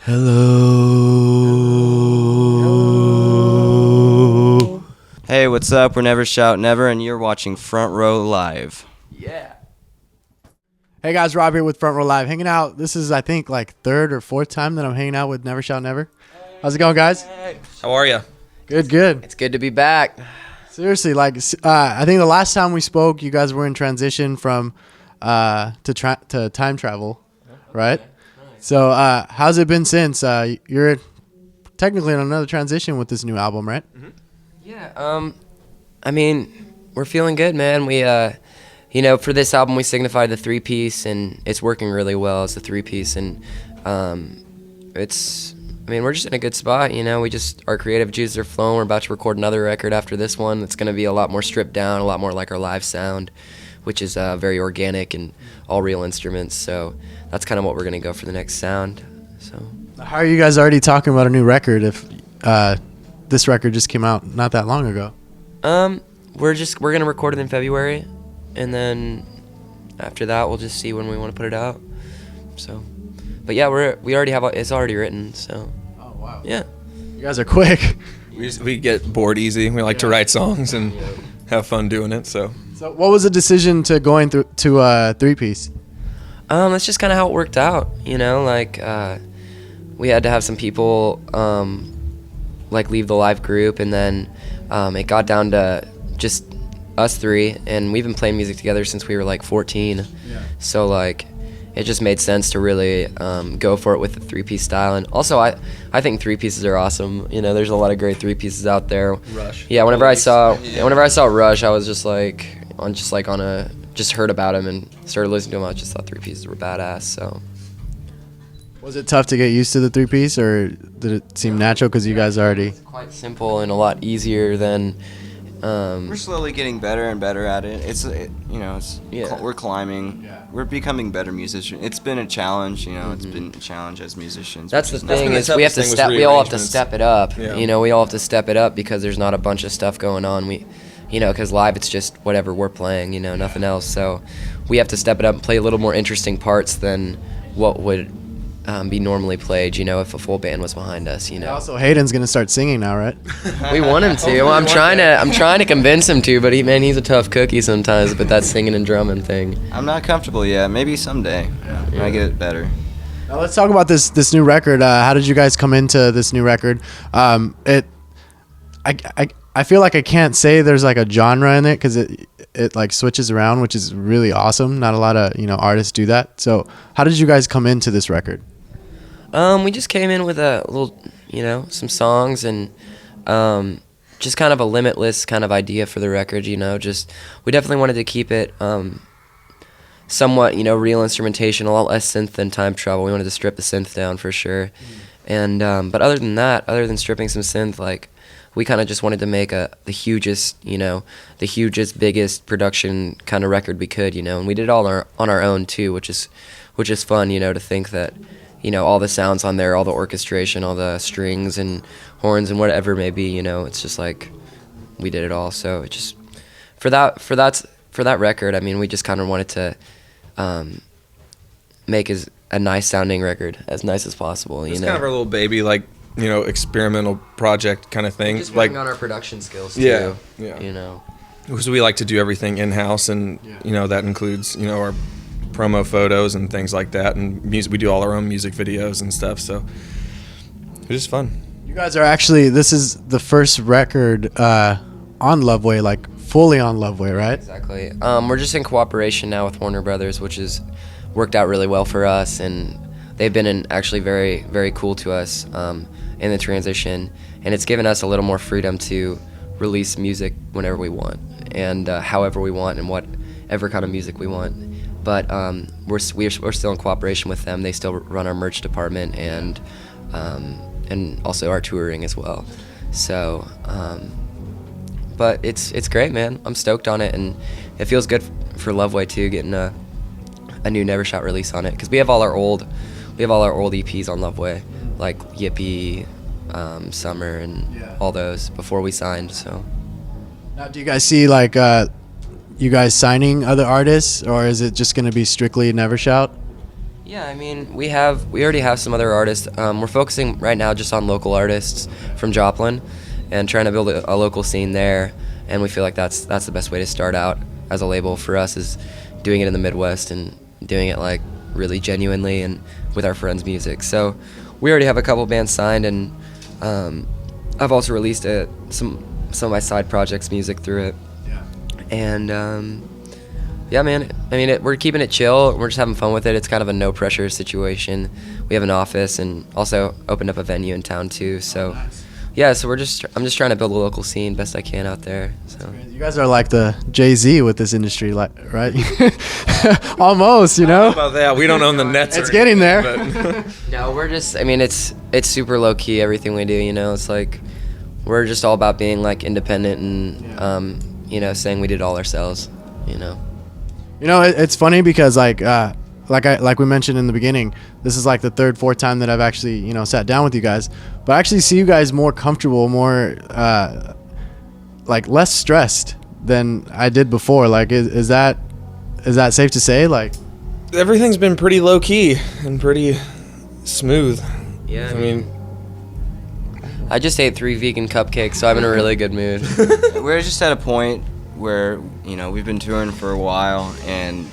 Hello. Hey, what's up? We're Never Shout Never, and you're watching Front Row Live. Yeah. Hey guys, Rob here with Front Row Live. Hanging out. This is, I think, like third or fourth time that I'm hanging out with Never Shout Never. How's it going, guys? How are you? Good, good. It's good to be back. Seriously, like I think the last time we spoke, you guys were in transition from to time travel, right? So how's it been since? You're technically in another transition with this new album, right? Mm-hmm. Yeah. I mean, we're feeling good, man. We, for this album, we signified the 3-piece, and it's working really well as the 3-piece, and we're just in a good spot. Our creative juices are flowing. We're about to record another record after this one. That's going to be a lot more stripped down, a lot more like our live sound, which is very organic and all real instruments. So that's kind of what we're going to go for the next sound. So how are you guys already talking about a new record if this record just came out not that long ago? We're going to record it in February, and then after that we'll just see when we want to put it out. So, but yeah, we already have it's already written. So. Oh wow. Yeah. You guys are quick. We get bored easy. We like to write songs and have fun doing it. So what was the decision to going to a 3-piece? That's just kind of how it worked out. We had to have some people leave the live group, and then it got down to just us three, and we've been playing music together since we were like 14. Yeah. So it just made sense to really go for it with the 3-piece style. And also I think 3-pieces are awesome. There's a lot of great 3-pieces out there. Rush. Yeah, whenever I saw Rush, I was just heard about him and started listening to him. I just thought 3-pieces were badass. So was it tough to get used to the 3-piece, or did it seem natural because you guys already? It's quite simple and a lot easier than. We're slowly getting better and better at it. We're climbing. Yeah. We're becoming better musicians. It's been a challenge, It's been a challenge as musicians. That's the thing the is we all have to step it up. Yeah. We all have to step it up because there's not a bunch of stuff going on. Because live it's just whatever we're playing, nothing else. So we have to step it up and play a little more interesting parts than what would be normally played, if a full band was behind us, Also, Hayden's gonna start singing now, right? We want him to. I'm trying to convince him to, but he's a tough cookie sometimes. But that singing and drumming thing. I'm not comfortable yet. Maybe someday when I get it better. Now let's talk about this new record. How did you guys come into this new record? I feel like I can't say there's like a genre in it because it like switches around, which is really awesome. Not a lot of artists do that. So how did you guys come into this record? We just came in with a little, some songs and just kind of a limitless kind of idea for the record, Just we definitely wanted to keep it somewhat, real instrumentation, a lot less synth than time travel. We wanted to strip the synth down for sure. And but other than that, other than stripping some synth, we kind of just wanted to make the hugest, biggest production kind of record we could, and we did it all on our own too, which is fun, to think that. All the sounds on there, all the orchestration, all the strings and horns and whatever it may be, it's just like we did it all. So it just for that record, we just kind of wanted to make a nice sounding record, as nice as possible. It's kind of our little baby, experimental project kind of thing. Just working on our production skills too. Yeah. Because we like to do everything in house, and that includes our promo photos and things like that, and music. We do all our own music videos and stuff, so it's just fun. You guys are this is the first record on Loveway, fully on Loveway, right? Exactly. We're just in cooperation now with Warner Brothers, which has worked out really well for us, and they've been actually very, very cool to us in the transition, and it's given us a little more freedom to release music whenever we want and however we want and whatever kind of music we want. But we're still in cooperation with them. They still run our merch department and also our touring as well. So, but it's great, man. I'm stoked on it, and it feels good for Loveway too, getting a new Never Shout release on it, because we have all our old EPs on Loveway, like Yippee, Summer, and all those before we signed. So. Now, do you guys see you guys signing other artists, or is it just going to be strictly Never Shout? Yeah, I mean, we already have some other artists. We're focusing right now just on local artists from Joplin, and trying to build a local scene there. And we feel like that's the best way to start out as a label for us, is doing it in the Midwest and doing it like really genuinely and with our friends' music. So we already have a couple bands signed, and I've also released some of my side projects' music through it. Yeah. And yeah, man. I mean, we're keeping it chill. We're just having fun with it. It's kind of a no pressure situation. We have an office and also opened up a venue in town too. So, yeah. So I'm just trying to build a local scene best I can out there. So You guys are like the Jay-Z with this industry, like, right? Almost, you I don't know know. about that. We don't own the nets. It's or getting there. anything, but- no, we're just. I mean, it's super low key everything we do. You know, it's like we're just all about being like independent and you know, saying we did all ourselves. You know. You know, it's funny because like we mentioned in the beginning, this is like the third, fourth time that I've actually, you know, sat down with you guys. But I actually see you guys more comfortable, more like less stressed than I did before. Like, is that safe to say? Like, Everything's been pretty low key and pretty smooth. Yeah. I mean, I just ate 3 vegan cupcakes, so I'm in a really good mood. We're just at a point where, you know, we've been touring for a while and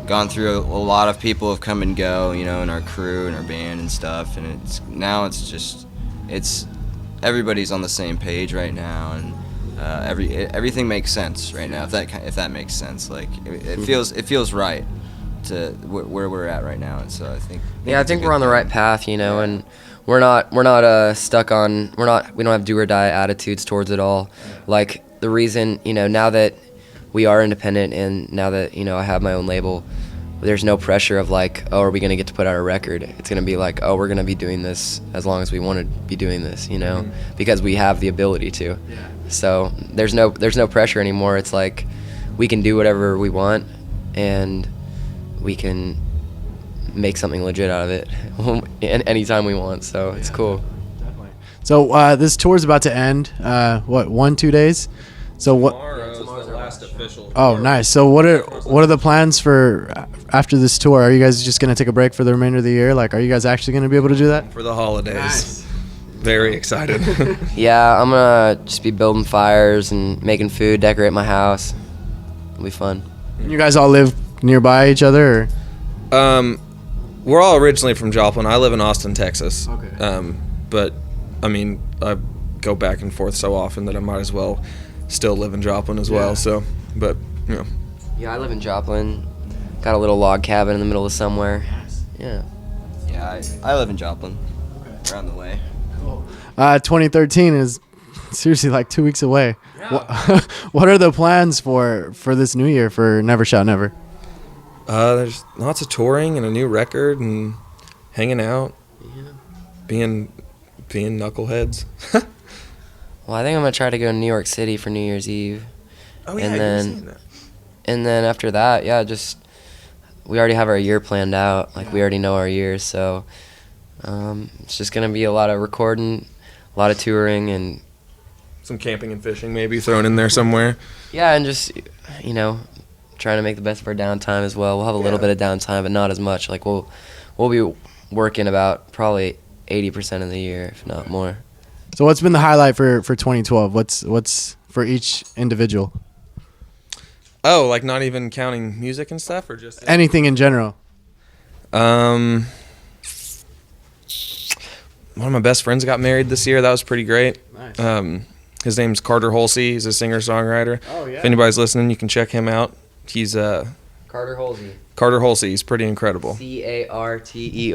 gone through a lot of people have come and go, you know, in our crew and our band and stuff, and it's everybody's on the same page right now, and everything makes sense right now, if that makes sense. Like it feels right to where we're at right now, and so I think I it's a think good we're on the thing. right path, you know, and we're not stuck on we don't have do or die attitudes towards it all. Like the reason, you know, now that we are independent and now that, you know, I have my own label, there's no pressure of like, oh, are we going to get to put out a record? It's going to be like, oh, we're going to be doing this as long as we want to be doing this, you know, because we have the ability to. So there's no pressure anymore. It's like we can do whatever we want and we can make something legit out of it anytime we want. So it's cool. definitely. So this tour's about to end. What, 1-2 days? So what? tomorrow's the last official. Oh, nice. So what are the plans for after this tour? Are you guys just gonna take a break for the remainder of the year? Like, are you guys actually gonna be able to do that? For the holidays. Very excited. Yeah, I'm going to just be building fires and making food, decorate my house. It'll be fun. You guys all live nearby each other, or? We're all originally from Joplin. I live in Austin, Texas. Okay. But I mean, I go back and forth so often that I might as well still live in Joplin as well. So, but you know, Yeah, I live in Joplin. Got a little log cabin in the middle of somewhere. Yeah. Yeah, I live in Joplin, around the way. 2013 is seriously like 2 weeks away. What are the plans for this new year for Never Shout Never? there's lots of touring and a new record and hanging out, being knuckleheads. Well, I think I'm going to try to go to New York City for New Year's Eve. Oh And you were then- saying that. And then after that, yeah, we already have our year planned out. Like, we already know our years. So it's just going to be a lot of recording, a lot of touring, and Some camping and fishing maybe thrown in there somewhere. yeah, and just, you know, trying to make the best of our downtime as well. We'll have a little bit of downtime, but not as much. Like, we'll be working about probably 80% of the year, if not more. So what's been the highlight for 2012? What's for each individual? Oh, like not even counting music and stuff, or just Anything in general. One of my best friends got married this year. That was pretty great. Nice. His name's Carter Holsey. He's a singer-songwriter. Oh, yeah. If anybody's listening, you can check him out. He's Carter Holsey. Carter Holsey. He's pretty incredible. CarterHulsey.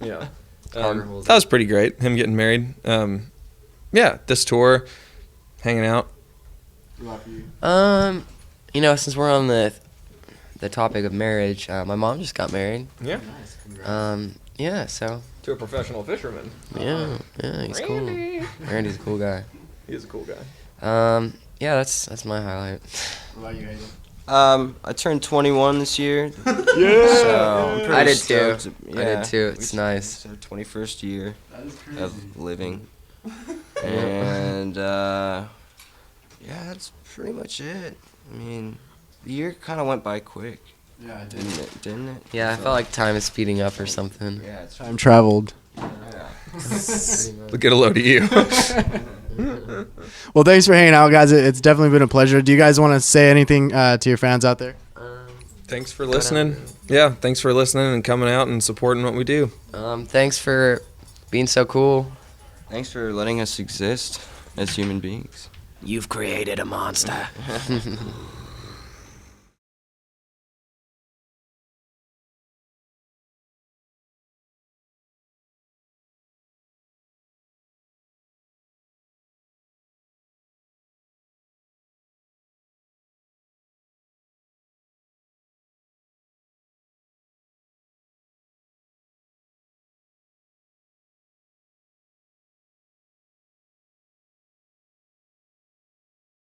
Yeah. Carter Holsey. That was pretty great. Him getting married. Yeah, this tour, hanging out. You know, since we're on the topic of marriage, my mom just got married. Yeah. Yeah, so To a professional fisherman. yeah, he's cool. Randy's a cool guy. He's a cool guy. Yeah, that's my highlight. What about you, Hayden? I turned 21 this year. So I'm pretty I did too. stoked. I did too. It's nice. It's our 21st year of living. And yeah, that's pretty much it. I mean, The year kind of went by quick, Yeah, didn't it? Yeah, I felt like time is speeding up or something. Yeah, it's time traveled. Look at a load of you. Well, thanks for hanging out, guys. It's definitely been a pleasure. Do you guys want to say anything to your fans out there? Thanks for listening. Yeah, thanks for listening and coming out and supporting what we do. Thanks for being so cool. Thanks for letting us exist as human beings. You've created a monster.